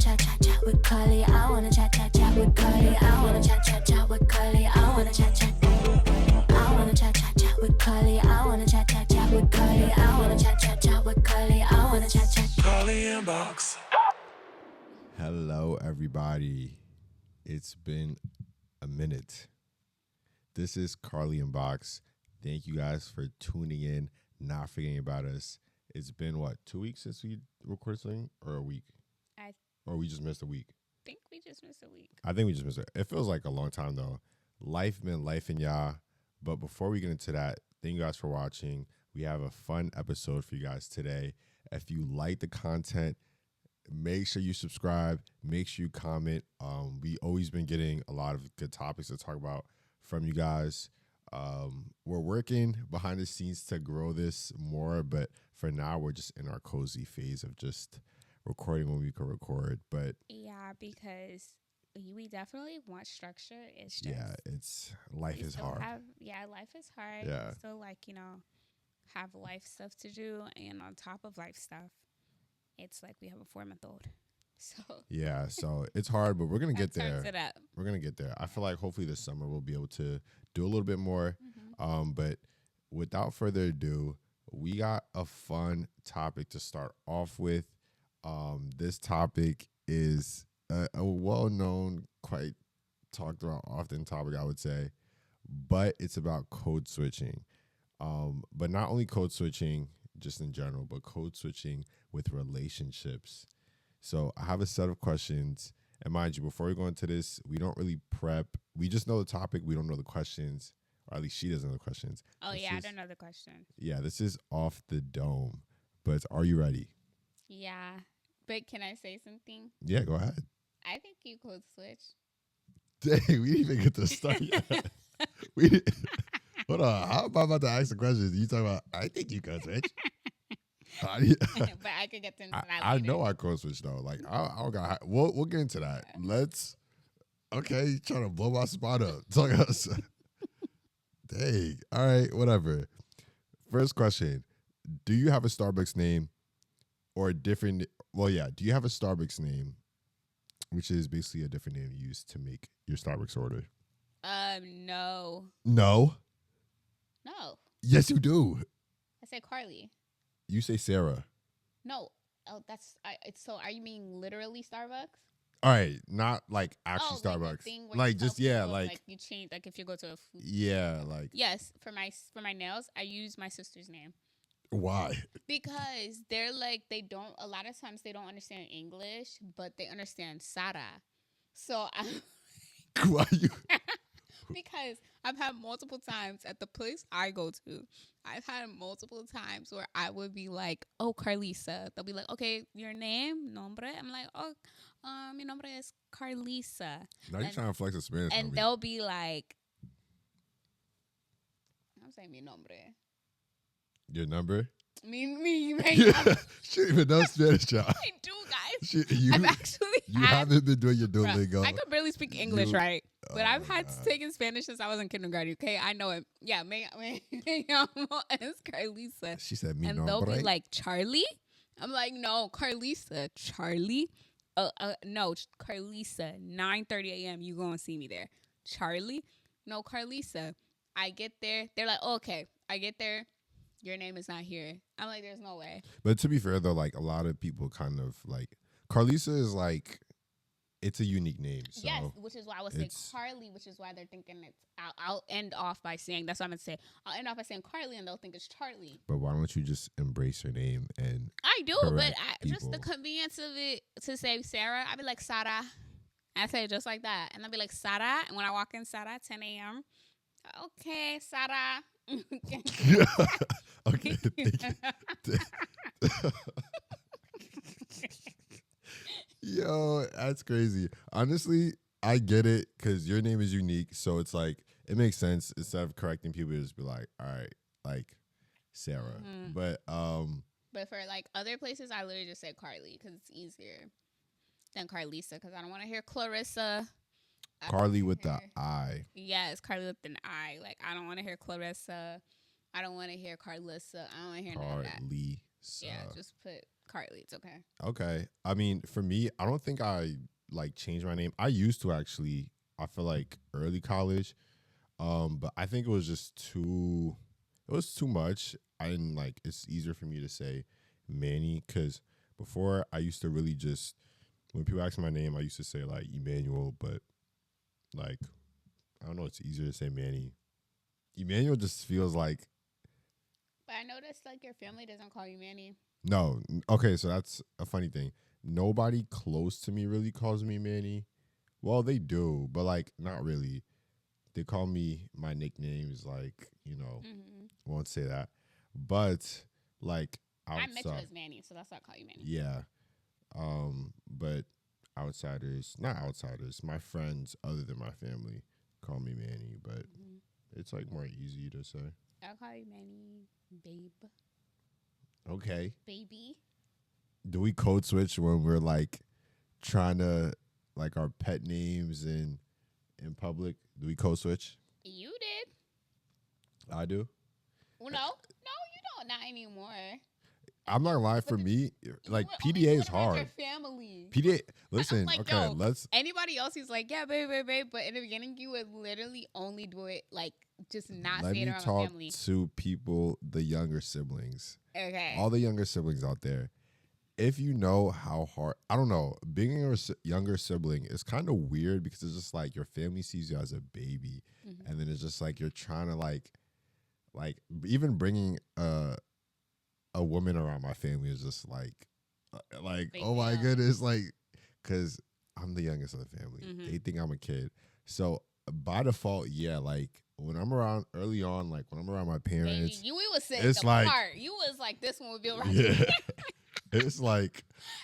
chat with Carli. I wanna chat with Carli. I wanna chat with Carli. I wanna chat. I wanna chat with Carli. I wanna chat with Carli. I wanna chat with Carli. I wanna chat. Carli and Box. Hello, everybody. It's been a minute. This is Carli and Box. Thank you guys for tuning in, not forgetting about us. It's been, 2 weeks since we recorded something? Or a week? Or we just missed a week? I think we just missed a week. I think we just missed it. It feels like a long time, though. Life been lifing, y'all. But before we get into that, thank you guys for watching. We have a fun episode for you guys today. If you like the content, make sure you subscribe. Make sure you comment. We always been getting a lot of good topics to talk about from you guys. We're working behind the scenes to grow this more, but for now, we're just in our cozy phase of just recording when we can record. But yeah, because we definitely want structure. It's just life is hard. Life is hard. Yeah, we still have life stuff to do, and on top of life stuff, it's like we have a 4-month-old. So yeah, so it's hard, but we're gonna get there. It up. We're gonna get there. I feel like hopefully this summer we'll be able to do a little bit more. But without further ado, we got a fun topic to start off with. This topic is a well-known, quite talked about often topic, I would say, but it's about code switching. But not only code switching just in general, but code switching with relationships. So I have a set of questions. And mind you, before we go into this, we don't really prep. We just know the topic. We don't know the questions. Or at least she doesn't know the questions. Oh, I don't know the question. Yeah, this is off the dome. But are you ready? Yeah. But can I say something? Yeah, go ahead. I think you code switch. Dang, we didn't even get to start yet. Hold on. How am I about to ask the questions? You talking about, I think you code switch. But I could get into that I later. know I code switch though. Like I don't got. We'll get into that. Let's. Okay, trying to blow my spot up. Talk us. Dang. All right. Whatever. First question: do you have a Starbucks name, or a different? Well, yeah. Do you have a Starbucks name, which is basically a different name you use to make your Starbucks order? No. No. No. Yes, you do. I say Carli. You say Sarah. No. Oh, so are you mean literally Starbucks? All right, not like actually Like the Starbucks. thing where Like you tell just yeah, people, like you change, like if you go to a food. Yeah, like Yes, for my nails, I use my sister's name. Why? Because they're like a lot of times they don't understand English, but they understand Sara. So Why you? because I've had multiple times at the place I go to, I've had multiple times where I would be like, oh, Carlisa. They'll be like, okay, your name, nombre. I'm like, oh, mi nombre es Carlisa. Now you're trying to flex the Spanish. And they'll be like, I'm saying mi nombre. Your number? Me. She didn't even know Spanish, y'all. I do, guys. You I've haven't been doing your Duolingo. I could barely speak English, right? But I've had taken Spanish since I was in kindergarten, okay? I know it. Yeah, me llamo es Carlisa. She said me and they'll be like, Charlie? I'm like, no, Carlisa. Charlie? No, Carlisa. 9:30 a.m. You going to see me there. Charlie? No, Carlisa. I get there. They're like, oh, okay. I get there. Your name is not here. I'm like, there's no way. But to be fair, though, like a lot of people kind of like Carlisa is like, it's a unique name. So yes, which is why I would say Carli, which is why they're thinking it's. I'll end off by saying that's what I'm gonna say. I'll end off by saying Carli, and they'll think it's Charlie. But why don't you just embrace your name and? I do, but just the convenience of it to say Sarah, I'd be like Sarah. I say it just like that, and I'll be like Sarah. And when I walk in, Sarah, 10 a.m. Okay, Sarah. Okay. Thank you. Yo, that's crazy. Honestly, I get it because your name is unique. So it's like, it makes sense. Instead of correcting people, just be like, all right, like Sarah. Mm-hmm. But for like other places, I literally just say Carli because it's easier than Carlisa because I don't want to hear Clarissa. Carli with the I. Yes, Carli with an I. Like, I don't want to hear Clarissa. I don't want to hear Carlissa. I don't want to hear none of that. Carli. Yeah, just put Carli. It's okay. Okay. I mean, for me, I don't think I like changed my name. I used to actually. I feel like early college, but I think it was just too. It was too much. I didn't like. It's easier for me to say Manny because before I used to really just when people ask my name, I used to say like Emmanuel, but like I don't know. It's easier to say Manny. Emmanuel just feels like But I noticed like your family doesn't call you Manny. no. Okay, so that's a funny thing. Nobody close to me really calls me Manny. Well, they do, but like not really. They call me my nicknames, like won't say that, but like I met you outside, as Manny, so that's why I call you Manny. yeah. But outsiders, not outsiders, my friends other than my family call me Manny, but it's like more easy to say. I'll call you Manny, babe. Okay. Baby. Do we code switch when we're like trying to like our pet names in public? Do we code switch? You did. I do. Well, no, you don't. Not anymore. I'm not gonna lie. For me, like You were only PDA doing is it around hard. Your family. PDA. Listen, like, okay, yo, let's. Anybody else who's like, yeah, babe, but in the beginning, you would literally only do it like just not Let say it me around my talk family. to people, the younger siblings, Okay. all the younger siblings out there. If you know how hard, I don't know, being a younger sibling is kind of weird because it's just like your family sees you as a baby, and then it's just like you're trying to like even bringing a woman around my family is just like Big oh my deal. goodness, like because I'm the youngest of the family. They think I'm a kid, so by default, yeah, like when I'm around early on, like when I'm around my parents, Baby, we was saying it's the like- part. You was like, this one would be right. yeah, it's like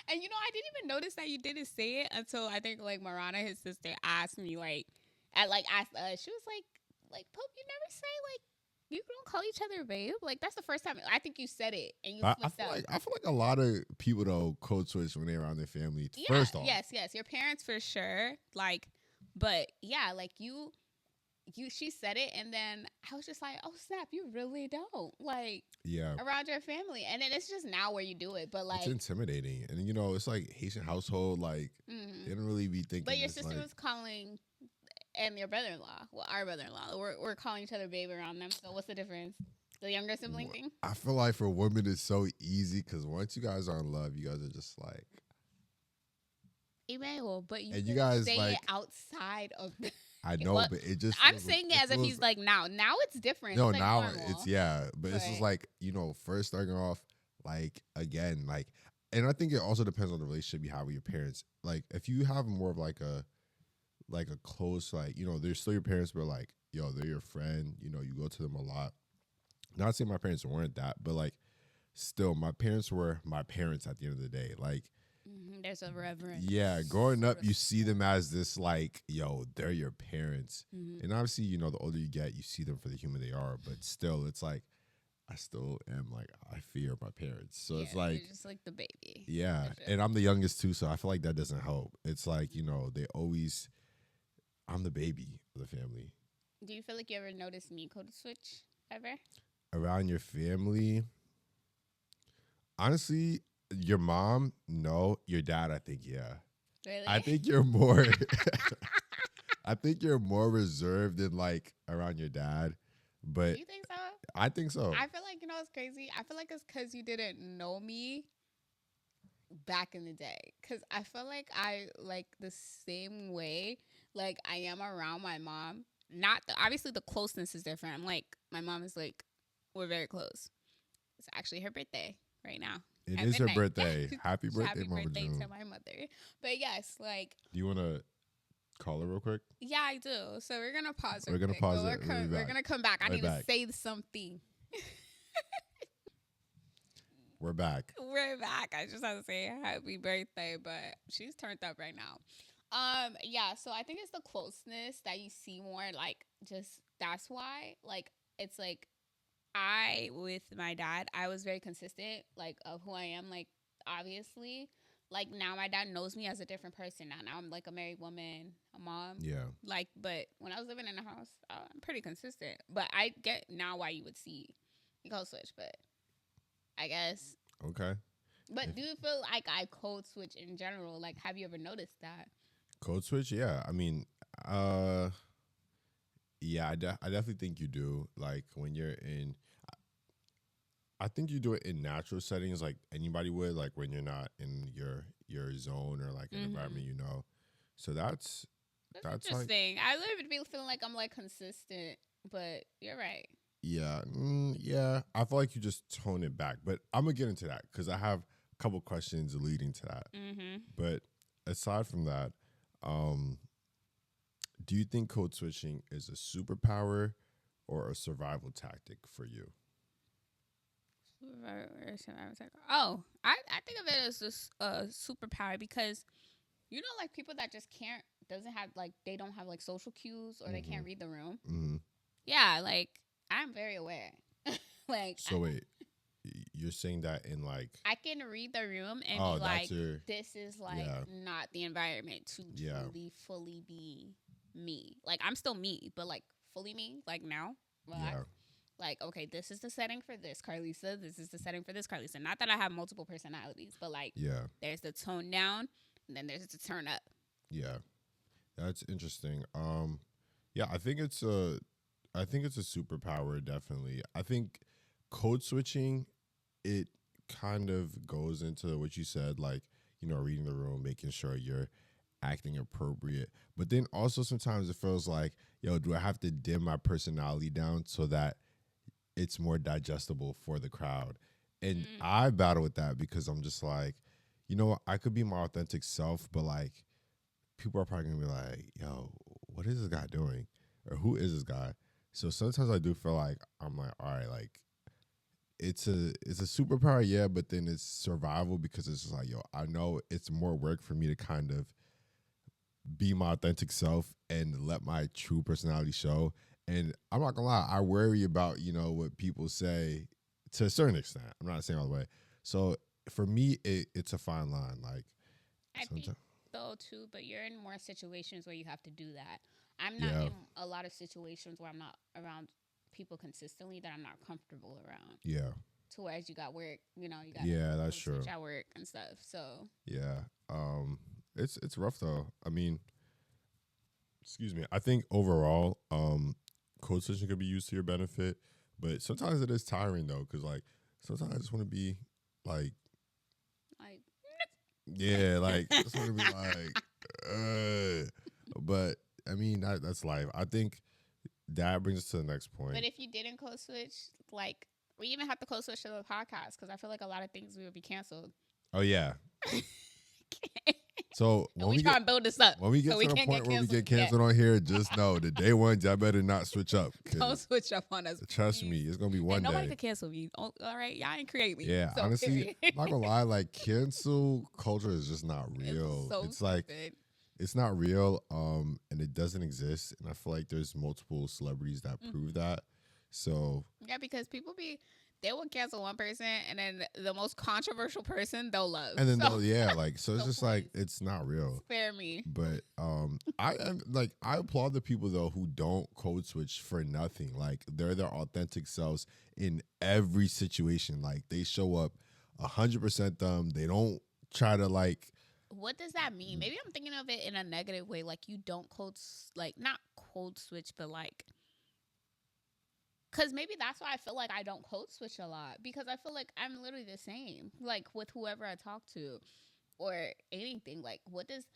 And I didn't even notice that you didn't say it until I think like Marana, his sister, asked me asked us. She was like, Pope, you never say like you don't call each other babe. Like that's the first time I think you said it and you I flipped feel out. like a lot of people though code switch when they're around their family. Yeah, First off, yes, your parents for sure. Like, but yeah, like she said it, and then I was just like, oh snap, you really don't like yeah, around your family, and then it's just now where you do it, but like, it's intimidating, and it's like Haitian household, like they don't really be thinking. but your it's sister like, was calling, and your brother-in-law, well, our brother-in-law, we're calling each other babe around them. So what's the difference? The younger sibling thing? I feel like for women it's so easy because once you guys are in love, you guys are just like. Emmanuel, but you And you couldn't guys, say like- it outside of the. I know, Well, but it just. I'm feels- saying it as if feels- he's like now. Now it's different. No, it's like now normal. it's yeah, but it's just Right. like first starting off like again like, and I think it also depends on the relationship you have with your parents. Like if you have more of like a close they're still your parents, but like they're your friend. You go to them a lot. Not saying my parents weren't that, but like still my parents were my parents at the end of the day. Like There's a reverence. yeah, growing up you see them as this like they're your parents, and obviously the older you get you see them for the human they are, but still it's like I still am like I fear my parents, so it's like you're just like the baby. yeah, For sure. and I'm the youngest too, so I feel like that doesn't help. It's like they always I'm the baby of the family. Do you feel like you ever noticed me code switch ever? Around your family, honestly, your mom, no. Your dad, I think, yeah. Really? I think you're more. I think you're more reserved than like around your dad, but You think so? I think so. I feel like it's crazy. I feel like it's because you didn't know me back in the day. Because I feel like I like the same way like I am around my mom. Obviously the closeness is different. I'm like my mom is like we're very close. It's actually her birthday right now. It at is her midnight. birthday. Happy birthday, Happy Mama birthday June. to my mother. But yes, like Do you want to call her real quick? yeah, I do. So we're gonna pause. We're gonna quick, pause but it. We'll be We're back. gonna come back. I Right need back. to say something. We're back. We're back. I just have to say happy birthday, but she's turned up right now. Yeah, so I think it's the closeness that you see more, like just that's why. Like it's like with my dad, I was very consistent, like of who I am, like obviously. Like now my dad knows me as a different person now. Now I'm like a married woman, a mom. Yeah. Like, but when I was living in the house, I'm pretty consistent. But I get now why you would see you code switch, but I guess Okay. But do you feel like I code switch in general? Like, have you ever noticed that? Code switch, yeah. I mean, yeah, I definitely think you do. Like when you're in, I think you do it in natural settings, like anybody would. Like when you're not in your zone or like an environment, you know. So that's like, interesting. I literally be feeling like I'm like consistent, but you're right. yeah, yeah. I feel like you just tone it back, but I'm gonna get into that because I have a couple questions leading to that. But aside from that, do you think code switching is a superpower or a survival tactic for you? Oh, I think of it as a superpower because you know, like people that just doesn't have like they don't have like social cues or they can't read the room. Yeah, like I'm very aware. Like so wait, you're saying that in like I can read the room and be like, this is like not the environment to truly fully be me. Like I'm still me, but like fully me. Like now, relax. Like, okay, this is the setting for this, Carlisa. This is the setting for this, Carlisa. Not that I have multiple personalities, but like, there's the tone down, and then there's the turn up. Yeah, that's interesting. Yeah, I think it's a superpower. Definitely, I think code switching, it kind of goes into what you said, like reading the room, making sure you're acting appropriate. But then also sometimes it feels like, yo, do I have to dim my personality down so that it's more digestible for the crowd? And I battle with that because I'm just like, I could be my authentic self, but like people are probably gonna be like, yo, what is this guy doing? Or who is this guy? So sometimes I do feel like I'm like, all right, like it's a superpower, yeah, but then it's survival because it's just like, yo, I know it's more work for me to kind of be my authentic self and let my true personality show. And I'm not gonna lie, I worry about, what people say to a certain extent. I'm not saying all the way. So for me, it's a fine line. Like I think though too, but you're in more situations where you have to do that. I'm not in a lot of situations where I'm not around people consistently that I'm not comfortable around. Yeah. To whereas you got work, you got that's true. At work and stuff. So yeah, it's rough though. I mean, excuse me. I think overall, code switching could be used to your benefit, but sometimes it is tiring though, because like sometimes I just want to be like, yeah, like I just want to be like, but I mean that's life. I think that brings us to the next point. But if you didn't code switch, like we even have to code switch to the podcast because I feel like a lot of things we would be canceled. Oh yeah. So when we try and build this up. When we get to the point where we get canceled on here, just know the day one, y'all better not switch up. Don't switch up on us. Trust me, it's gonna be one day. Nobody can cancel me. All right, y'all ain't create me. Yeah, so honestly, I'm not gonna lie. Like cancel culture is just not real. It's like it's not real. And it doesn't exist. And I feel like there's multiple celebrities that prove that. So yeah, because they will cancel one person, and then the most controversial person they'll love. And then so it's just like it's not real. Spare me. But I applaud the people though who don't code switch for nothing. Like they're their authentic selves in every situation. Like they show up 100% them. They don't try to like. What does that mean? Maybe I'm thinking of it in a negative way. Like you don't not code switch, but like. Because maybe that's why I feel like I don't code switch a lot. Because I feel like I'm literally the same. Like, with whoever I talk to. Or anything. Like, what does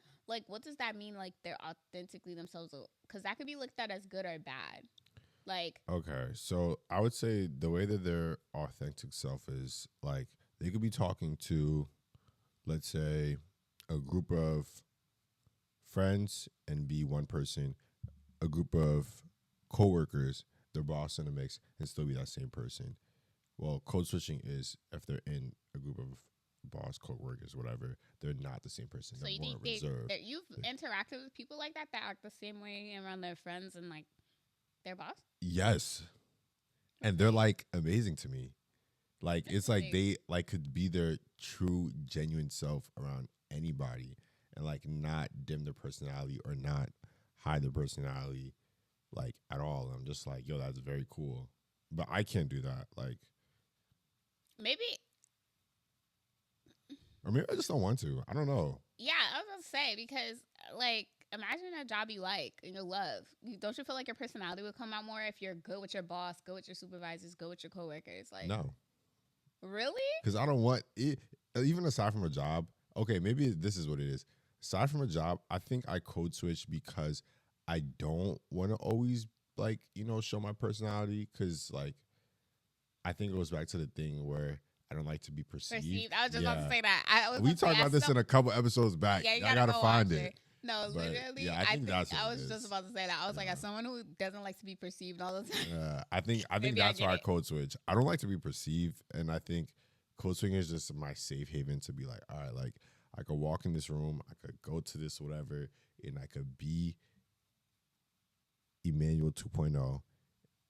that mean? Like, they're authentically themselves? Because that could be looked at as good or bad. Like. Okay. So, I would say the way that their authentic self is, like, they could be talking to, let's say, a group of friends and be one person. A group of coworkers, their boss in the mix, and still be that same person. Well, code switching is if they're in a group of boss, co-workers, whatever, they're not the same person. So they're you more reserved. You've interacted with people like that act the same way around their friends and like their boss? Yes. And they're like amazing to me. Like it's like they like could be their true, genuine self around anybody and like not dim their personality or not hide their personality like at all. I'm just like, yo, that's very cool. But I can't do that. Like maybe Or maybe I just don't want to. I don't know. Yeah, I was gonna say, because like, imagine a job you like and you love. Don't you feel like your personality would come out more if you're good with your boss, good with your supervisors, good with your coworkers? Like, No. really? Because I don't want it. Even aside from a job, okay, maybe this is what it is. Aside from a job, I think I code switch because I don't want to always, like, show my personality. Because, like, I think it goes back to the thing where I don't like to be perceived. I was just about to say that. We talked about this in a couple episodes back. Yeah, you I gotta go find watch it. No, But, literally. yeah, I think that's what I it was is. just about to say that. I was like, as someone who doesn't like to be perceived all the time. I think Maybe that's I why I get it. code switch. I don't like to be perceived, and I think code switching is just my safe haven to be like, all right, like I could walk in this room, I could go to this whatever, and I could be Emmanuel 2.0,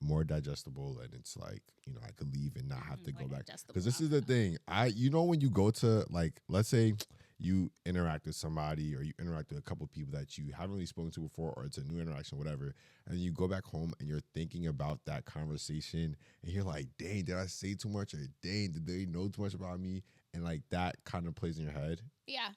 more digestible, and it's like, I could leave and not have to go back. Because this is the thing. When you go to, like, let's say you interact with somebody or you interact with a couple of people that you haven't really spoken to before, or it's a new interaction, whatever, and you go back home and you're thinking about that conversation and you're like, dang, did I say too much? Or dang, did they know too much about me? And like that kind of plays in your head. Yeah.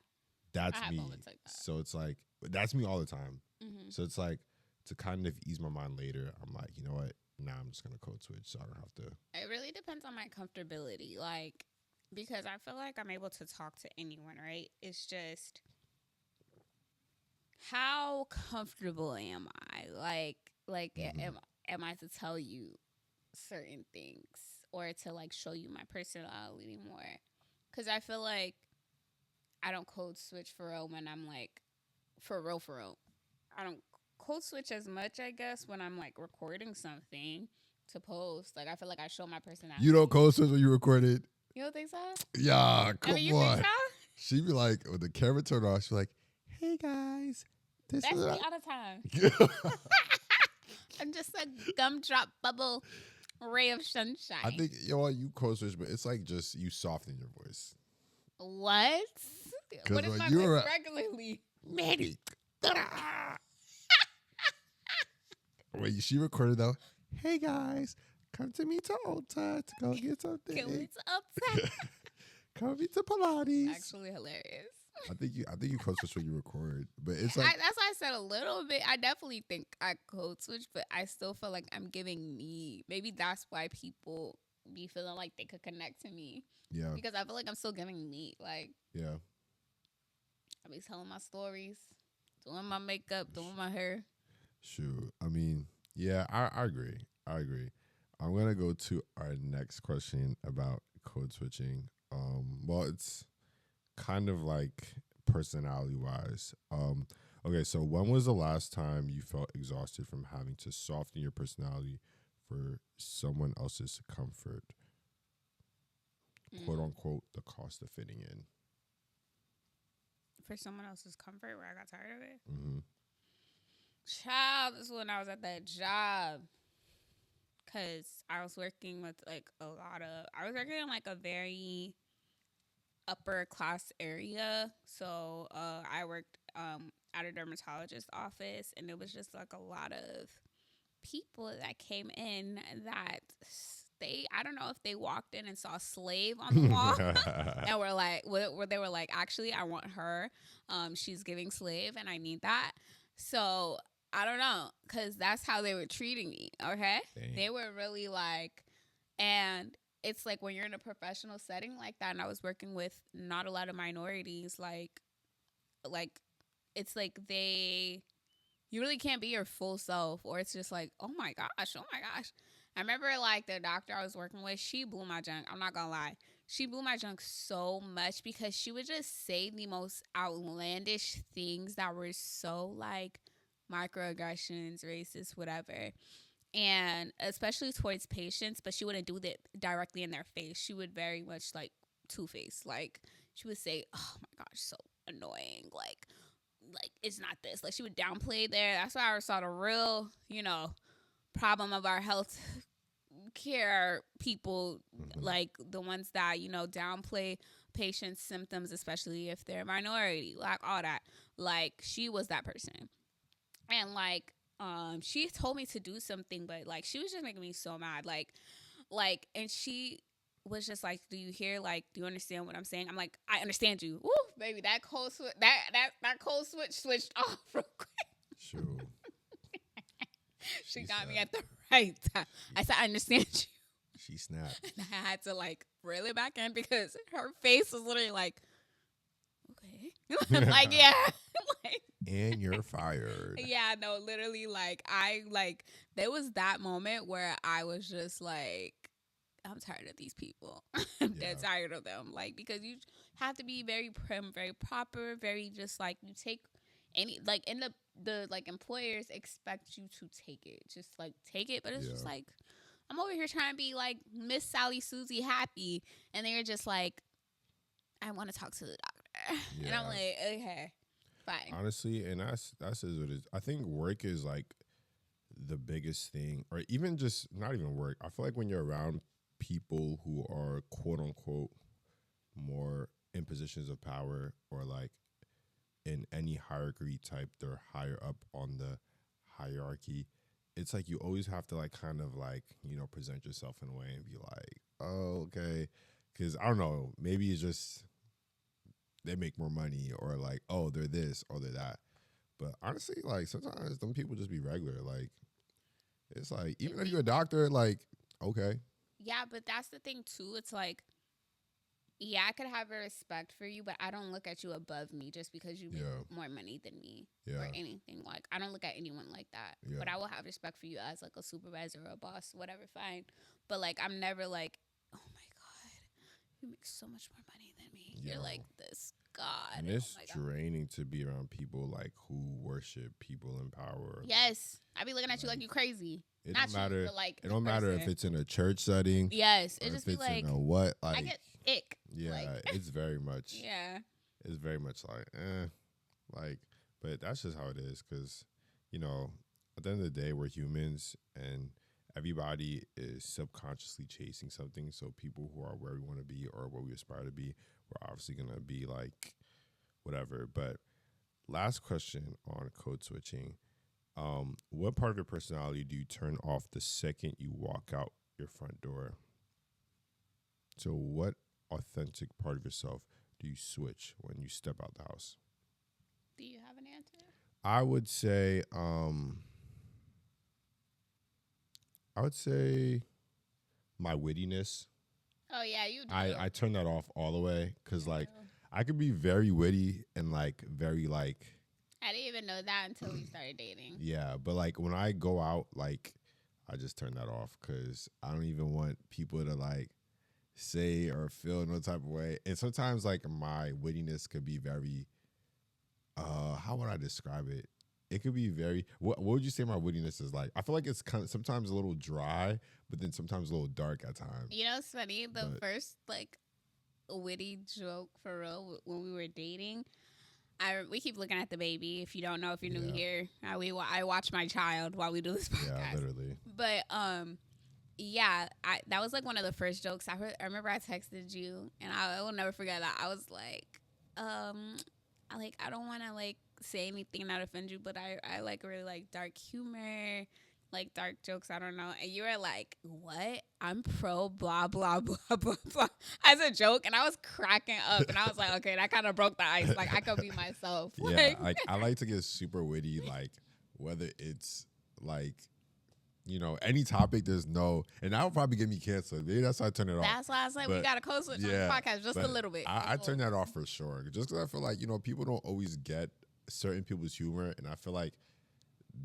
That's I have me. moments like that. So it's like, that's me all the time. Mm-hmm. So it's like, to kind of ease my mind later, I'm like, you know what? Now I'm just going to code switch so I don't have to. It really depends on my comfortability. Like, because I feel like I'm able to talk to anyone, right? It's just, how comfortable am I? Am I to tell you certain things or to like show you my personality more? Because I feel like I don't code switch for real when I'm like, for real. I don't code switch as much, I guess, when I'm like recording something to post. Like, I feel like I show my personality. You don't code switch when you record it? You don't think so? Yeah, come you on. think so? She be like, with the camera turned off, she's like, hey guys. That's me all the time. I'm just a gumdrop bubble ray of sunshine. I think, you code switch, but it's like just you soften your voice. What? What is my voice regularly? Manny. Wait, she recorded though. Hey guys, come to me to Ulta to go get something. Come me to Pilates. Actually hilarious. I think you code switch when you record, but it's like that's why I said a little bit. I definitely think I code switch, but I still feel like I'm giving me. Maybe that's why people be feeling like they could connect to me. Yeah. Because I feel like I'm still giving me. Like, yeah. I be telling my stories, doing my makeup, doing my hair. Shoot. I mean, yeah, I agree. I'm gonna go to our next question about code switching. Well, it's kind of like personality wise. Okay, so when was the last time you felt exhausted from having to soften your personality for someone else's comfort? Quote unquote, the cost of fitting in. For someone else's comfort, where I got tired of it. Mm-hmm. Child, this is when I was at that job. Because I was working with I was working in like a very upper class area. So I worked at a dermatologist's office, and it was just like a lot of people that came in that I don't know if they walked in and saw a slave on the wall and were like, where they were like, actually, I want her. She's giving slave and I need that. So I don't know, because that's how they were treating me, okay? Dang. They were really like, and it's like when you're in a professional setting like that, and I was working with not a lot of minorities, like it's like you really can't be your full self, or it's just like, oh my gosh. I remember like the doctor I was working with, she blew my junk. I'm not gonna lie. She blew my junk so much because she would just say the most outlandish things that were so like microaggressions, racist, whatever. And especially towards patients, but she wouldn't do that directly in their face. She would very much like two-face. Like she would say, oh my gosh, so annoying. Like it's not this. Like she would downplay there. That's why I saw the real, problem of our health care people, like the ones that, downplay patients' symptoms, especially if they're a minority, like all that. Like she was that person. And like, she told me to do something, but like she was just making me so mad. Like, and she was just like, do you hear, like, do you understand what I'm saying? I'm like, I understand you. Woo, baby, that cold switch, that cold switch switched off real quick. True. She got me at the right time. I said, I understand you. She snapped. And I had to, like, reel it back in because her face was literally like, okay. Like, yeah. Like, and you're fired. yeah, no, literally, like, there was that moment where I was just like, I'm tired of these people. I'm dead tired of them. Like, because you have to be very prim, very proper, very just, like, you take any, like, in the like, employers expect you to take it. Just, like, take it. But it's just, like, I'm over here trying to be, like, Miss Sally Susie happy. And they're just, like, I want to talk to the doctor. Yeah. And I'm like, okay, fine. Honestly, and that's is what it is. I think work is, like, the biggest thing. Or even just, not even work. I feel like when you're around people who are, quote, unquote, more in positions of power or, like, in any hierarchy type, they're higher up on the hierarchy. It's like you always have to, like, kind of, like, you know, present yourself in a way and be like, oh, okay. Because, I don't know, maybe it's just they make more money or, like, oh, they're this or they're that. But honestly, like, sometimes them people just be regular. Like, it's like, even if you're a doctor, like, okay. Yeah, but that's the thing, too. It's like, yeah, I could have a respect for you, but I don't look at you above me just because you make more money than me or anything. Like, I don't look at anyone like that. Yeah. But I will have respect for you as, like, a supervisor or a boss, whatever, fine. But, like, I'm never like, oh, my God, you make so much more money than me. You're like this God. And it's draining to be around people, like, who worship people in power. Yes. I be looking at you like you crazy. It don't matter. Like, it don't matter if it's in a church setting. Yes. It just be like, in a what? Like, I get ick. Yeah, like, it's very much. Yeah. It's very much like, like, but that's just how it is. Because, you know, at the end of the day, we're humans, and everybody is subconsciously chasing something. So people who are where we want to be or where we aspire to be, we're obviously gonna be like, whatever. But last question on code switching. What part of your personality do you turn off the second you walk out your front door? So what authentic part of yourself do you switch when you step out the house? Do you have an answer? I would say my wittiness. Oh, yeah, you do. I turn that off all the way because, like, I could be very witty and, like, very, like... I didn't even know that until we started dating. Yeah, but, like, when I go out, like, I just turn that off because I don't even want people to, like, say or feel no type of way. And sometimes, like, my wittiness could be very... how would I describe it? It could be very... What would you say my wittiness is like? I feel like it's kind of sometimes a little dry, but then sometimes a little dark at times. You know, it's funny. The first, like, witty joke for real when we were dating... we keep looking at the baby. If you don't know, if you're new here, I watch my child while we do this podcast. Yeah, literally. But that was like one of the first jokes. I remember I texted you, and I will never forget that. I was like, I don't want to like say anything that offends you, but I like really like dark humor, like dark jokes. I don't know. And you were like, what? I'm pro blah, blah, blah, blah, blah as a joke. And I was cracking up. And I was like, okay, that kind of broke the ice. Like, I could be myself. Yeah, like, I like to get super witty, like, whether it's, like, you know, any topic, there's no... And that would probably get me canceled. Maybe that's why I turn it off. That's why I was like, we got to code switch on the podcast just a little bit. I turn that off for sure. Just because I feel like, you know, people don't always get certain people's humor. And I feel like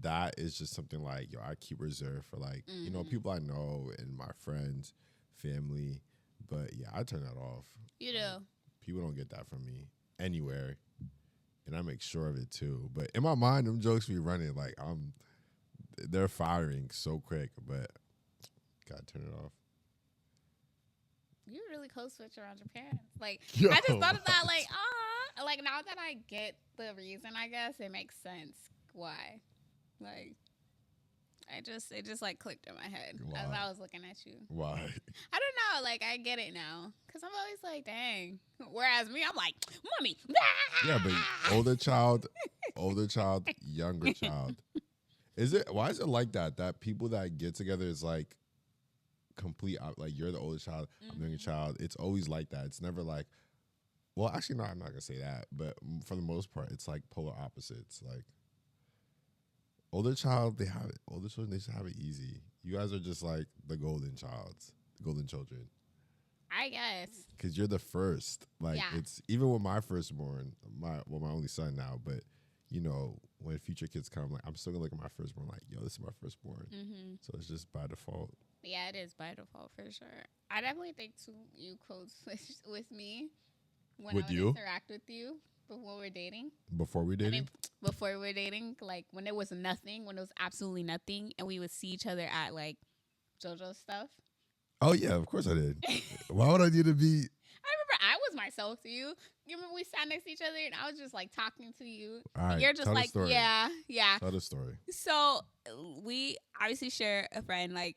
that is just something like, yo, I keep reserved for, like, you know, people I know and my friends, family. But yeah, I turn that off. You do. People don't get that from me anywhere. And I make sure of it too. But in my mind, them jokes be running like they're firing so quick, but gotta turn it off. You really code switch around your parents. Like, Yo, I just thought of that, like now that I get the reason, I guess it makes sense why. Like, it just like clicked in my head as I was looking at you. Why? I don't know. Like, I get it now. Because I'm always like, dang. Whereas me, I'm like, mommy. Yeah, but older child, younger child. Why is it like that? That people that get together is like complete like you're the older child, I'm the younger Mm-hmm. child. It's always like that. It's never like, well, actually, no, I'm not gonna say that, but for the most part, it's like polar opposites. Like older child, they have it. Older children, they just have it easy. You guys are just like the golden children. I guess. Because you're the first. Like Yeah. it's even with my firstborn, my only son now, but you know, when future kids come, like I'm still gonna look at my firstborn like, yo, this is my firstborn. Mm-hmm. So it's just by default. Yeah, it is by default for sure. I definitely think too you code switched with me when With I would you? interact with you before we're dating. Before we I dating? mean, before we were dating, like when it was nothing, when it was absolutely nothing, and we would see each other at like JoJo stuff. Oh yeah, of course I did. Why would I need to be? I remember I was myself to you. You remember we sat next to each other and I was just like talking to you. All And right, you're just tell the like, story. yeah. Tell the story. So we obviously share a friend. Like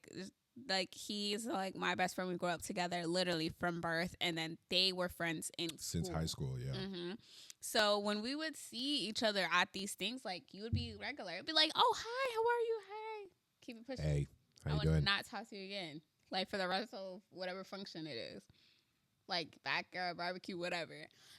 he's like my best friend. We grew up together, literally from birth, and then they were friends in Since school. high school, yeah. Mm-hmm. So when we would see each other at these things, like you would be regular. It'd be like, oh hi, how are you? Hi. Keep it pushing. Hey, how I you would doing? not talk to you again. Like for the rest of whatever function it is. Like backyard barbecue, whatever.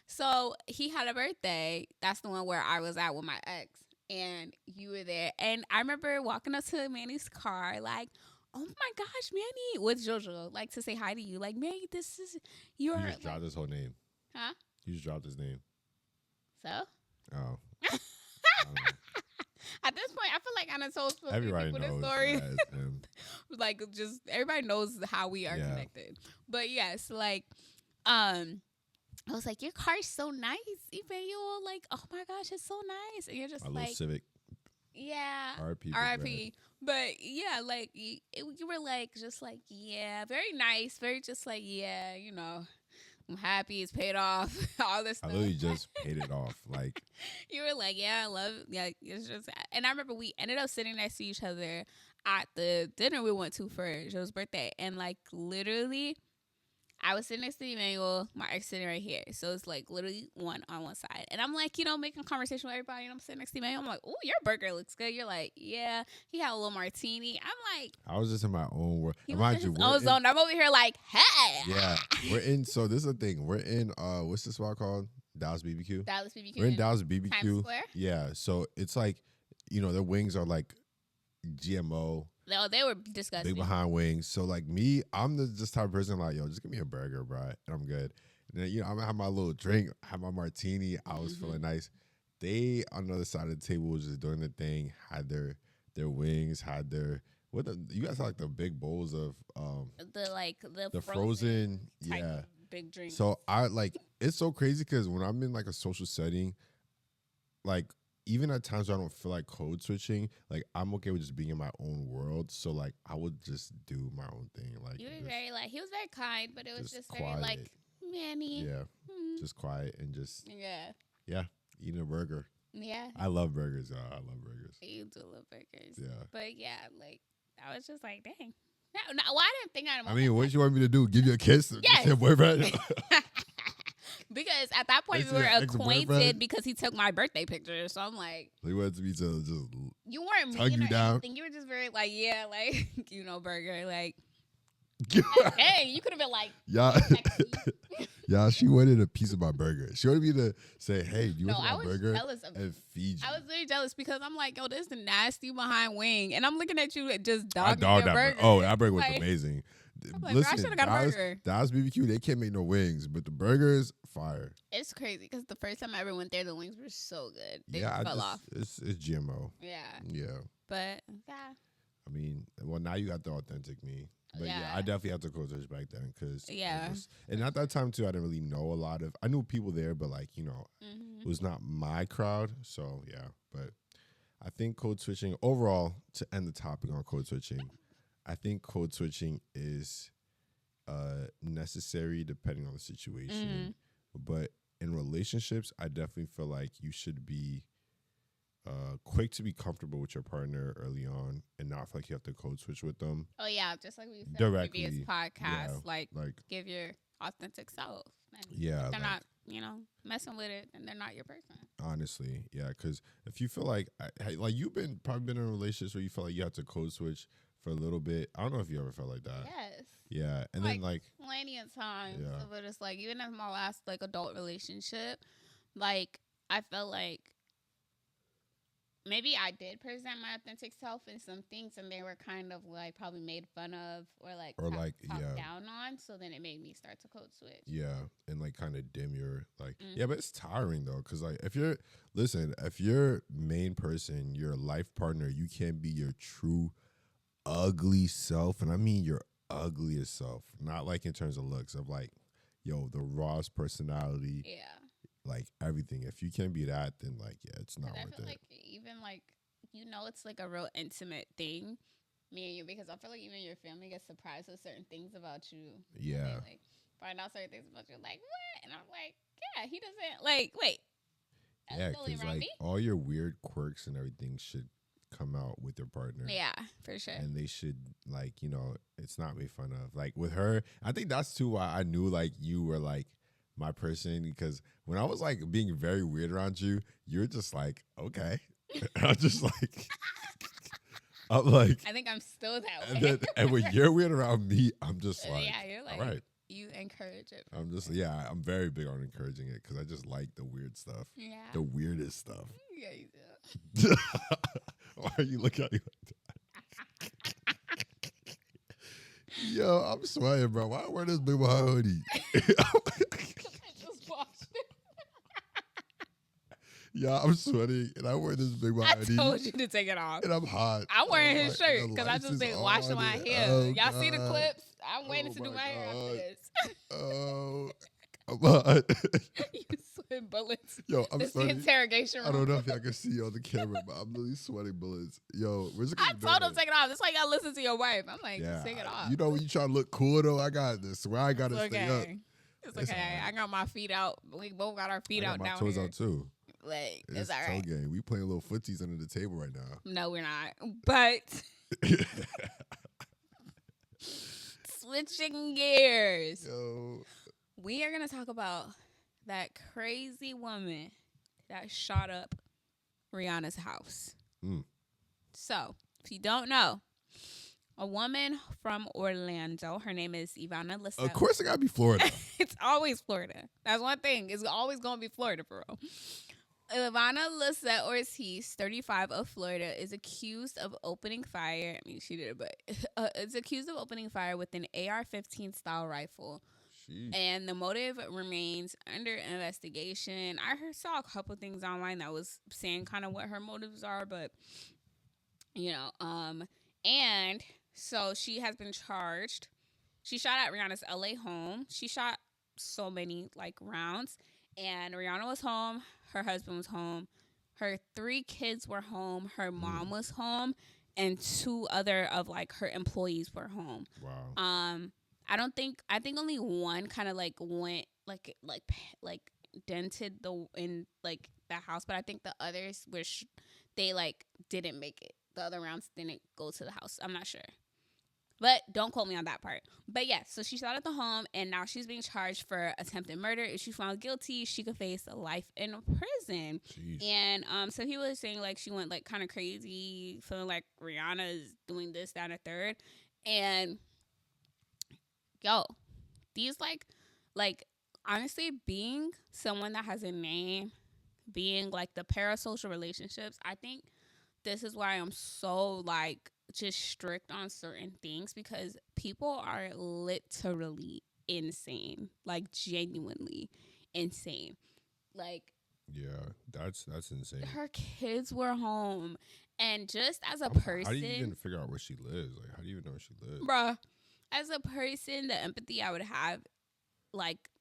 So he had a birthday. That's the one where I was at with my ex. And you were there. And I remember walking up to Manny's car, like, oh my gosh, Manny, with JoJo, like to say hi to you. Like, Manny, this is your. You just dropped his whole name. Huh? You just dropped his name. So? Oh. At this point, I feel like I done told so many Everybody people knows. this story. Yeah, it's him. Like just everybody knows how we are Yeah. connected. But yes, like I was like, your car's so nice, Emmanuel. Like, oh my gosh, it's so nice. And you're just My like, little Civic. yeah, R.I.P. big R.I.P. But yeah, like you were like just like, yeah, very nice, very just like, yeah, you know, I'm happy it's paid off, all this I stuff. literally just paid it off. Like, You were like, yeah, I love it. Yeah, it's just, and I remember we ended up sitting next to each other at the dinner we went to for Joe's birthday. And like literally, I was sitting next to Emmanuel, my ex sitting right here. So it's like literally one on one side. And I'm like, you know, making conversation with everybody. And I'm sitting next to Emmanuel. I'm like, oh, your burger looks good. You're like, yeah. He had a little martini. I'm like, I was just in my own world. he was Mind in you, his we're own in- zone. I'm over here like, hey. Yeah, we're in. So this is the thing. We're in. What's this spot called? Dallas BBQ. Dallas BBQ. We're in Dallas Times BBQ. Square? Yeah. So it's like, you know, their wings are like GMO, No, they were disgusting. big behind wings. So like me, I'm the just type of person like, yo, just give me a burger, bro, and I'm good. And then, you know, I'm gonna have my little drink, have my martini. I was feeling nice. They on the other side of the table was just doing the thing. Had their wings, had their you guys had like the big bowls of the frozen type yeah. of big drink. So I like it's so crazy because when I'm in like a social setting, like even at times where I don't feel like code switching, like I'm okay with just being in my own world. So like I would just do my own thing. Like You were just- very like he was very kind, but it was just very quiet. like Manny. yeah, Hmm. just quiet and just Yeah. eating a burger. Yeah. I love burgers. Y'all. I love burgers. You do love burgers. Yeah. But yeah, like I was just like, dang. No, well, I didn't think I'd I mean, what you want me to do? Give you a kiss? Yes. Your boyfriend? because at that point Next we to were your ex-boyfriend? acquainted because he took my birthday picture. So I'm like, He wanted me to just you weren't Tug mean you or down? anything. You were just very like, yeah, like you know, burger. Like, hey, you could have been like, y'all. sexy. Yeah, she wanted a piece of my burger. She wanted me to say, "Hey, do you No, want I my was burger?" jealous of and feed you. I was really jealous because I'm like, yo, this is the nasty behind wing, and I'm looking at you just I dogging dogged your that burger. burger. Oh, that burger was Like, amazing. I'm like, bro, I shoulda got a burger. Dallas BBQ, they can't make no wings, but the burgers, fire. It's crazy because the first time I ever went there, the wings were so good. They yeah, just fell off. It's GMO. Yeah, Yeah, but yeah, I mean, well, now you got the authentic me. But yeah, Yeah. I definitely had to code switch back then because Yeah. and at that time too, I didn't really know a lot of. I knew people there, but like you know, it was not my crowd. So yeah, but I think code switching overall to end the topic on code switching, I think code switching is necessary depending on the situation. But in relationships, I definitely feel like you should be quick to be comfortable with your partner early on and not feel like you have to code switch with them. oh yeah, just like we said in Directly, previous podcasts, yeah, like like give your authentic self. And yeah, if they're like, not, you know, messing with it, and they're not your person. honestly, yeah, because if you feel like like you've probably been in relationships where you feel like you have to code switch for a little bit. I don't know if you ever felt like that. Yes. Yeah, and then like plenty of times. Yeah. But it's like even in my last like adult relationship, like I felt like maybe I did present my authentic self in some things, and they were kind of like probably made fun of or talked down on. So then it made me start to code switch. Yeah, and like kind of dim your like yeah, but it's tiring though, because like if your main person, your life partner, you can't be your true ugly self, and I mean your ugliest self, not like in terms of looks, of like the rawest personality. Yeah. Like everything. If you can't be that, then like it's not worth I feel it. like even like it's like a real intimate thing, me and you, because I feel like even your family gets surprised with certain things about you. Yeah. They, like find out certain things about you, like what? And I'm like, yeah, he doesn't like. Wait. Yeah, because like all your weird quirks and everything should come out with your partner. Yeah, for sure. And they should like it's not made fun of. Like with her, I think that's too why I knew like you were like my person, because when I was like being very weird around you, you're just like, okay. I'm just like, I'm like, I think I'm still that way. And when you're weird around me, I'm just like, yeah, you're like, all right. You encourage it. I'm just, I'm very big on encouraging it because I just like the weird stuff. Yeah. The weirdest stuff. Yeah, you do. Why are you looking at me like that? Yo, I'm sweating, bro. Why I wear this big white hoodie? Yeah, I'm sweating, and I wear this big white hoodie. I told you to take it off. And I'm hot. I'm wearing his shirt because I just been washing my hair. Oh, y'all see the clips? I'm waiting to do my hair after this. Oh, I'm hot. You sweat bullets. Yo, I'm this sweating. The interrogation room. I don't know if y'all can see on the camera, but I'm literally sweating bullets. Yo, we're just I told him to take it off. That's why y'all listen to your wife. I'm like, just take it off. You know when you try to look cool, though, I got this. Where I got to stay up. It's okay. I got my feet out. We both got our feet out down here. My toes out, too. Like, it's all right. Toe game. We playing little footsies under the table right now. No, we're not. But switching gears. Yo. We are going to talk about that crazy woman that shot up Rihanna's house. So, if you don't know, a woman from Orlando, her name is Ivana Lissette. Of course it got to be Florida. It's always Florida. That's one thing. It's always going to be Florida, for real. Ivana Lissette Ortiz, 35, of Florida, is accused of opening fire. I mean, she did it, but is accused of opening fire with an AR-15 style rifle. Jeez. And the motive remains under investigation. I saw a couple things online that was saying kind of what her motives are, but and so she has been charged. She shot at Rihanna's LA home. She shot so many rounds, and Rihanna was home. Her husband was home. Her 3 kids were home. Her mom was home, and 2 other of her employees were home. Wow. I think only one kind of went dented the house, but I think the others they didn't make it. The other rounds didn't go to the house. I'm not sure. But don't quote me on that part. But yeah, so she shot at the home, and now she's being charged for attempted murder. If she's found guilty, she could face life in prison. Jeez. And so he was saying she went kind of crazy, feeling like Rihanna is doing this, that, and a third. And yo, these honestly, being someone that has a name, being the parasocial relationships, I think this is why I'm so just strict on certain things, because people are literally insane, genuinely insane. Yeah, that's insane. Her kids were home, and just as a person, how do you even figure out where she lives? How do you even know where she lives? Bruh, as a person, the empathy I would have,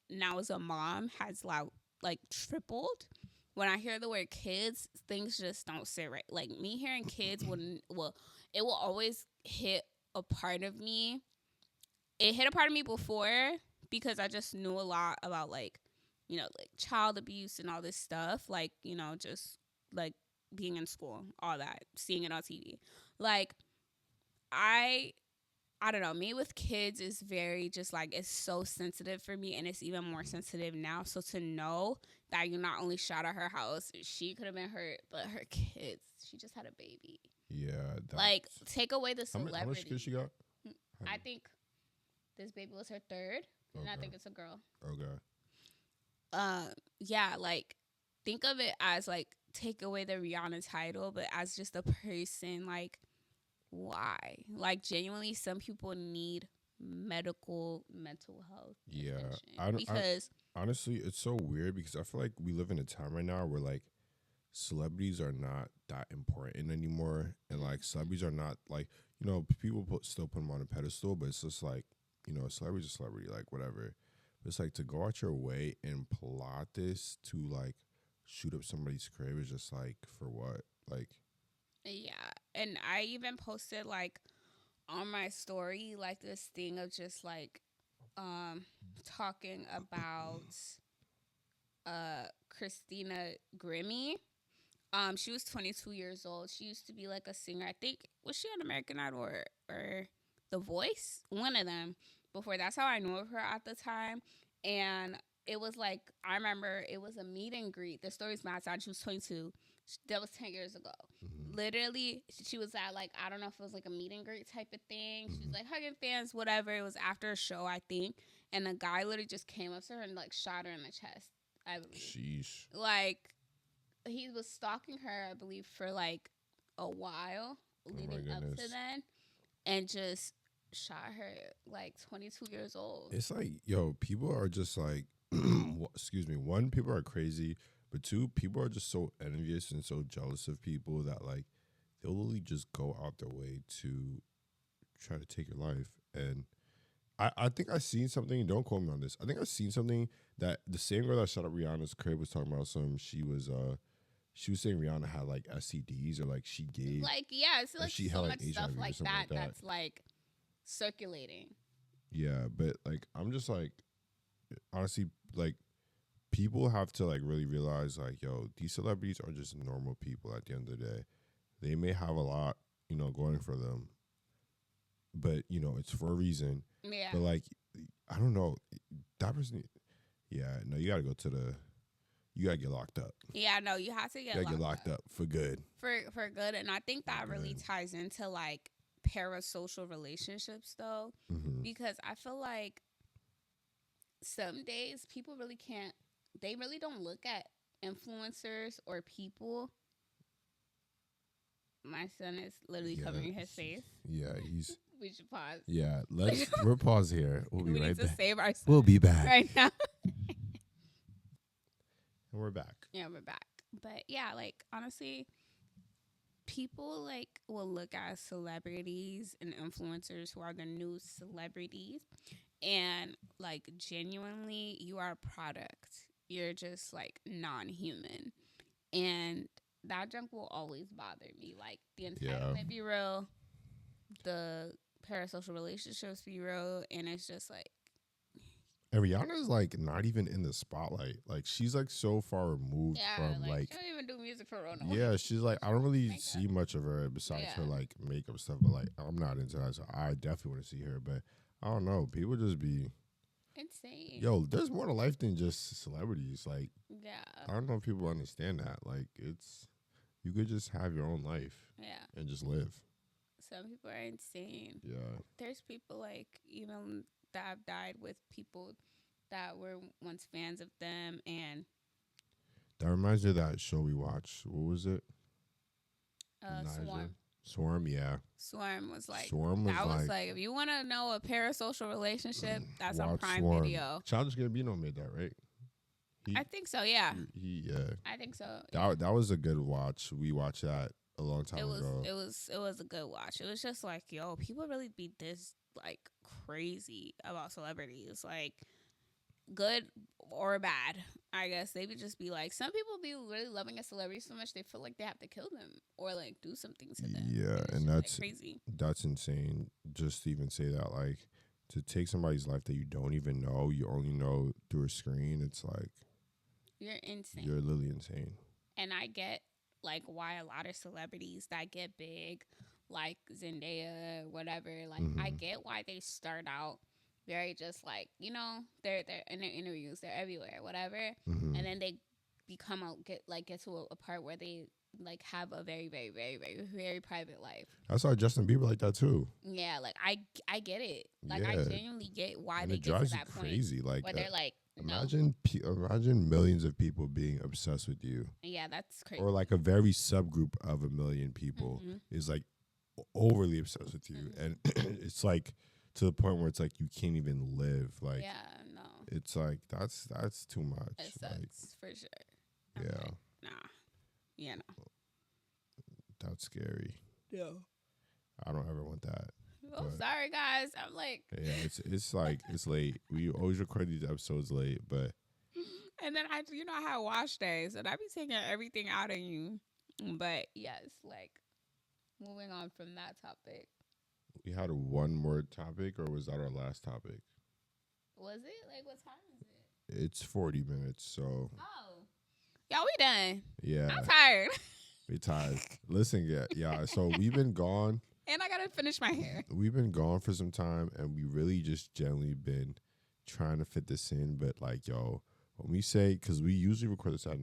now as a mom, has tripled. When I hear the word kids, things just don't sit right. Me hearing kids it will always hit a part of me. It hit a part of me before because I just knew a lot about child abuse and all this stuff. Just being in school, all that, seeing it on TV. I don't know, me with kids is very just like, it's so sensitive for me, and it's even more sensitive now. So to know that you not only shot at her house, she could have been hurt, but her kids, she just had a baby. Yeah. Like, take away the How celebrity. much kids she got? I think this baby was her third, and I Okay. think it's a girl. Okay. Yeah, like, think of it as like, take away the Rihanna title, but as just a person, like, why? Like, genuinely, some people need mental health. Yeah. attention because Honestly, it's so weird because I feel like we live in a time right now where like celebrities are not that important anymore, and like celebrities are not like, you know, people still put them on a pedestal, but it's just like, you know, a celebrity's a celebrity, like whatever. But it's like to go out your way and plot this to like shoot up somebody's crib is just like, for what? Like, yeah, and I even posted like on my story like this thing of just like talking about Christina Grimmie. She was 22 years old. She used to be like a singer. I think, was she on American Idol or The Voice? One of them. Before, that's how I knew of her at the time. And it was like, I remember it was a meet and greet. The story's mad sad. She was 22. That was 10 years ago. Literally, she was at like, I don't know if it was like a meet and greet type of thing. She was like hugging fans, whatever. It was after a show, I think. And the guy literally just came up to her and like shot her in the chest, I believe. sheesh. Like, he was stalking her, I believe, for like a while leading up to then, and just shot her like 22 years old. It's like, yo, people are just like, excuse me. One, people are crazy, but two, people are just so envious and so jealous of people that like they'll literally just go out their way to try to take your life. And I think I seen something. Don't quote me on this. I think I seen something that the same girl that shot up Rihanna's crib was talking about some. She was saying Rihanna had like STDs or like she gave Like, yeah, it's like she so had, much like, stuff HIV or like something that, like that. that's like circulating. Yeah, but like I'm just like, honestly, like people have to like really realize like, yo, these celebrities are just normal people at the end of the day. They may have a lot, you know, going for them, but you know, it's for a reason. Yeah. But like, I don't know, that person. Yeah, no, you gotta get locked up. Yeah, no, you have to get locked up for good. For good. And I think that really ties into like parasocial relationships though, because I feel like some days people really can't, they really don't look at influencers or people. My son is literally covering his face. Yeah, he's. We should pause. Yeah, we'll pause here. We'll be We right need to back. save our son We'll be back. right now. And we're back. Yeah, we're back. But yeah, like honestly, people like will look at celebrities and influencers who are the new celebrities, and like genuinely, you are a product. You're just like non-human, and that junk will always bother me. Like the entitlement be real, the parasocial relationships be real, and it's just like. And Rihanna's like not even in the spotlight. Like she's like so far removed from like she don't even do music for real. Yeah, she's like, I don't really see much of her besides her like makeup stuff. But like I'm not into that, so I definitely want to see her. But I don't know, people just be insane. Yo, there's more to life than just celebrities. Like, yeah, I don't know if people understand that. Like, you could just have your own life. Yeah, and just live. Some people are insane. Yeah, there's people like even that have died with people that were once fans of them, and that reminds me of that show we watched. What was it? Swarm, yeah. Swarm was like, that was like if you want to know a parasocial relationship, that's on Prime Swarm. Video. Childish Gambino made that, right? I think so. Yeah. Yeah. I think so. That was a good watch. We watched that a long time ago. It was a good watch. It was just like, yo, people really be this like crazy about celebrities, like good or bad. I guess they would just be like, some people be really loving a celebrity so much they feel like they have to kill them or like do something to them. Yeah, and that's like crazy. That's insane. Just to even say that, like, to take somebody's life that you don't even know, you only know through a screen. It's like you're insane. You're literally insane. And I get like why a lot of celebrities that get big like Zendaya, whatever. Like, I get why they start out very just like, you know, they're in their interviews, they're everywhere, whatever, and then they get to a part where they like have a very, very, very, very, very private life. I saw Justin Bieber like that too. Yeah, like I get it. Like, I Yeah. genuinely get why And they it get to drives you that point crazy. Like, where they're like, no. imagine millions of people being obsessed with you, Yeah, that's crazy. or like a very subgroup of a million people is like overly obsessed with you, and it's like to the point where it's like you can't even live. Like, yeah, no, it's like that's too much. it sucks Like, for sure. yeah, Like, nah, yeah, no. that's scary. Yeah. I don't ever want that. Oh, But- sorry guys. I'm like, Yeah, it's like it's late. We always record these episodes late, but and then I had wash days, and I be taking everything out of you. But yes, like, moving on from that topic. we had one more topic, or was that our last topic? Was it like, what time is it? It's 40 minutes, so Oh, y'all, we done. yeah, I'm tired, we tired. Listen, yeah. So we've been gone. and I gotta finish my hair. We've been gone for some time, and we really just generally been trying to fit this in. But like, yo, when we say, because we usually record this at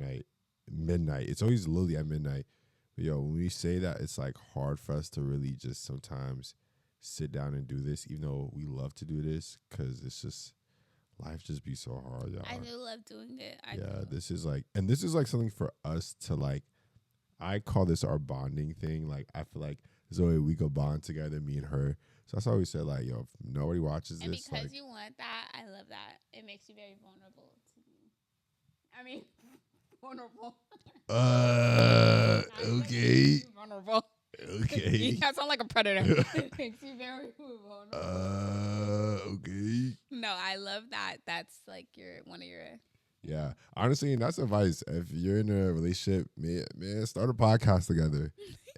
midnight. It's always literally at midnight. But yo, when we say that, it's like hard for us to really just sometimes sit down and do this, even though we love to do this, because it's just life just be so hard, y'all. I do love doing it. This is like something for us to like. I call this our bonding thing. Like, I feel like there's a way we could bond together, me and her. So that's why we said, like, yo, if nobody watches And this, because like, you want that, I love that. It makes you very vulnerable to me. I mean, vulnerable. okay, Vulnerable. okay, You sound like a predator. It makes you very vulnerable. okay. No, I love that. That's like one of your. Yeah, honestly, and that's advice. If you're in a relationship, man, start a podcast together,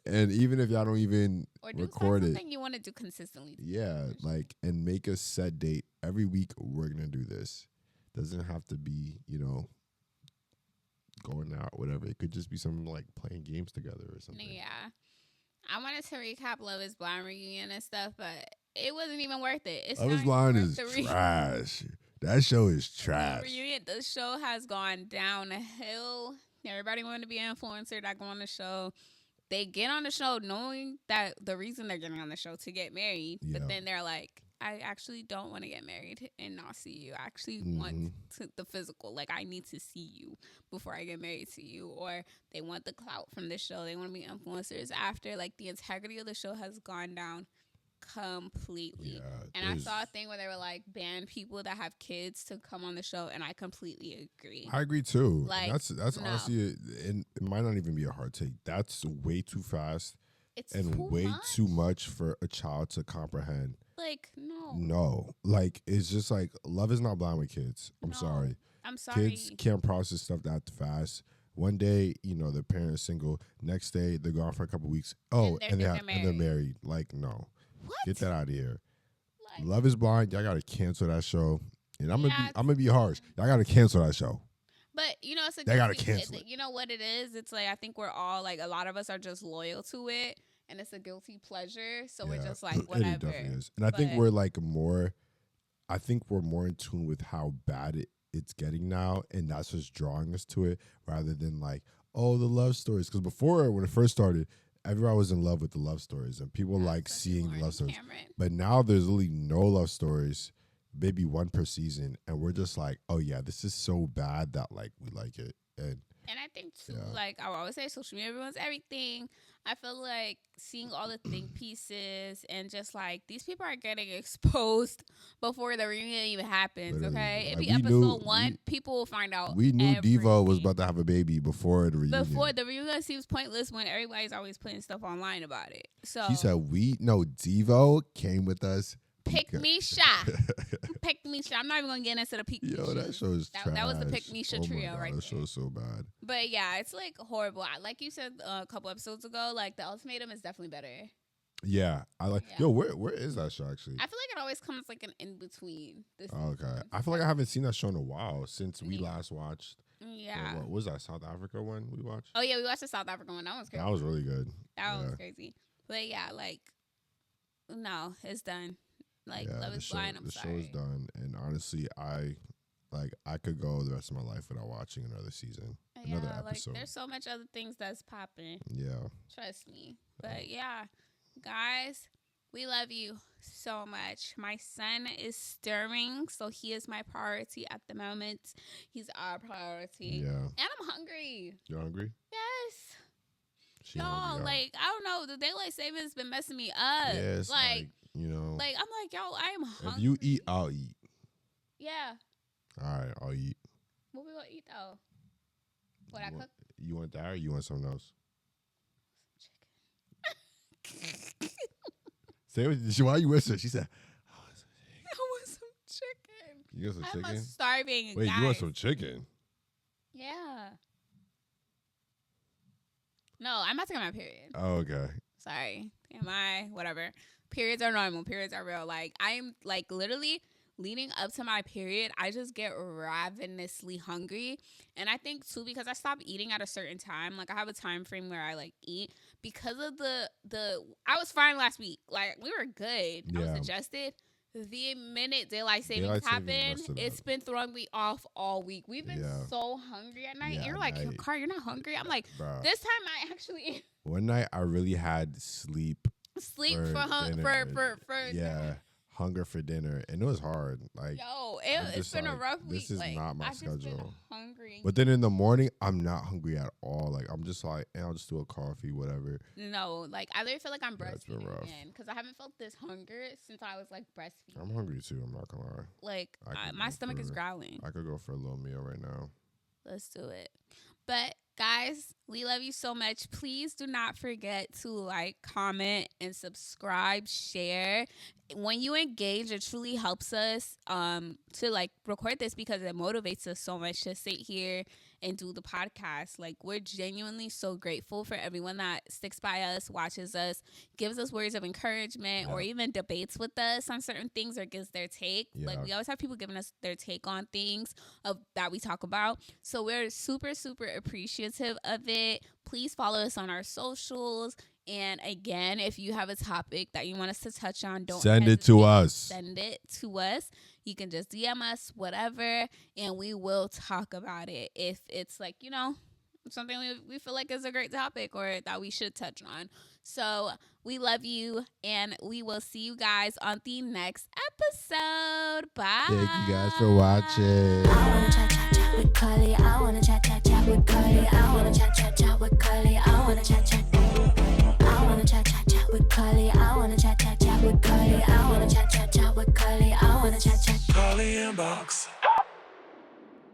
and even if y'all don't even Or do record it, something you want to do consistently. yeah, like, and make a set date every week. We're gonna do this. Doesn't have to be, going out, whatever. It could just be something like playing games together or something. Yeah. I wanted to recap Love is Blind reunion and stuff, but it wasn't even worth it. It's Love is not Blind worth is the trash. That show is The trash. reunion, the show has gone downhill. Everybody wanted to be an influencer that go on the show. They get on the show knowing that the reason they're getting on the show to get married, Yeah. but then they're like, I actually don't want to get married and not see you. I actually want the physical. Like, I need to see you before I get married to you. Or they want the clout from the show. They want to be influencers after. Like, the integrity of the show has gone down completely. Yeah, And I saw a thing where they were like, ban people that have kids to come on the show, and I completely agree. I agree too. Like, That's no. honestly, and it might not even be a hard take. That's way too fast It's and too way much. too much for a child to comprehend. Like, no. No, like, it's just like, love is not blind with kids. I'm No. sorry. I'm sorry. Kids can't process stuff that fast. One day, the parent's single. Next day, they're gone for a couple weeks. Oh, And they're they're married. Like, no. What? Get that out of here. Like, Love is Blind. Y'all gotta cancel that show. And I'm Yeah, gonna be harsh. Y'all gotta cancel that show. but it's a They gotta guilty- cancel it. You know what it is? It's like, I think we're all like, a lot of us are just loyal to it, and it's a guilty pleasure. So we're Yeah, just like, it whatever. definitely is. And I think But- we're like more. I think we're more in tune with how bad it's getting now, and that's what's drawing us to it, rather than like, oh, the love stories. Because before, when it first started, everyone was in love with the love stories, and people like Especially seeing the Lauren love stories. Cameron. But now there's really no love stories, maybe one per season, and we're just like, oh yeah, this is so bad that like we like it. And And I think too, Yeah. like I always say, social media ruins everything. I feel like seeing all the think pieces and just like these people are getting exposed before the reunion even happens. Literally. Okay, it'd Like, be we knew- episode 1. People will find out. we knew Devo was everything. about to have a baby before the reunion. Before the reunion seems pointless when everybody's always putting stuff online about it. So She said, Devo came with us. pick me shot. Pick me shot. I'm not even gonna get into the pick me Yo, shot. that show is That- trash. that was the Pick Misha Oh my trio God, right that show there. is so bad. But yeah, it's like horrible. Like you said a couple episodes ago, like the ultimatum is definitely better. Yeah, I like. Yeah. Yo, where is that show actually? I feel like it always comes like an in between. Okay, I feel like I haven't seen that show in a while since we Yeah. last watched. Yeah. What was that South Africa one we watched? Oh yeah, we watched the South African one. That was crazy. That was really good. That one yeah. was crazy. But yeah, like, no, it's done. Like, Yeah, Love is Blind. I'm the sorry. show is done, and honestly, I could go the rest of my life without watching another season, another episode. Like, there's so much other things that's popping. Yeah, Trust me. But yeah, guys, we love you so much. My son is stirring, so he is my priority at the moment. He's our priority. yeah. And I'm hungry. You hungry? Yes. She Y'all, hungry, like, I don't know. The daylight savings has been messing me up. Yes, Like, you know. I'm like, yo, I am hungry. If you eat, I'll eat. Yeah. All right, I'll eat. What we gonna eat, though? What I cook? You want that or you want something else? Say what? Why you whispering? She said, I want some chicken. "You want some I'm chicken?" starving. Wait, guys. you want some chicken? Yeah. No, I'm not taking my period. Oh, okay. Sorry. Whatever. Periods are normal. Periods are real. Like, I'm, like, literally leading up to my period, I just get ravenously hungry. And I think, too, because I stopped eating at a certain time. Like, I have a time frame where I, like, eat. Because of I was fine last week. Like, we were good. I was adjusted. The minute daylight savings happened, it's been throwing me off all week. We've been so hungry at night. Yeah, and you're like, Car, you're not hungry? I'm like, Bruh. this time I actually... One night I really had sleep for hunger for dinner, and it was hard. Like, it's been a rough week. This is like, not my I've schedule. Just been hungry. But then in the morning, I'm not hungry at all. Like, I'm just like, I'll just do a coffee, whatever. No, like, I literally feel like I'm breastfeeding It's been rough because I haven't felt this hunger since I was like breastfeeding. I'm hungry too. I'm not gonna lie. Like, my stomach is growling. I could go for a little meal right now. Let's do it. But guys, we love you so much. Please do not forget to like, comment, and subscribe, share. When you engage, it truly helps us to like record this because it motivates us so much to sit here and do the podcast. Like, we're genuinely so grateful for everyone that sticks by us, watches us, gives us words of encouragement, or even debates with us on certain things or gives their take. Like, we always have people giving us their take on things that we talk about. So we're super, super appreciative of it. Please follow us on our socials. And again, if you have a topic that you want us to touch on, don't send it to us. Send it to us. You can just DM us, whatever, and we will talk about it. If it's like, something we feel like is a great topic or that we should touch on. So we love you, and we will see you guys on the next episode. Bye. Thank you guys for watching. I wanna chat with Carli. I wanna chat with Carli. I wanna chat with Carli. I wanna chat I wanna chat with Carli. I wanna chat with Carli. I wanna chat with Carli. I wanna chat. Carli and Box.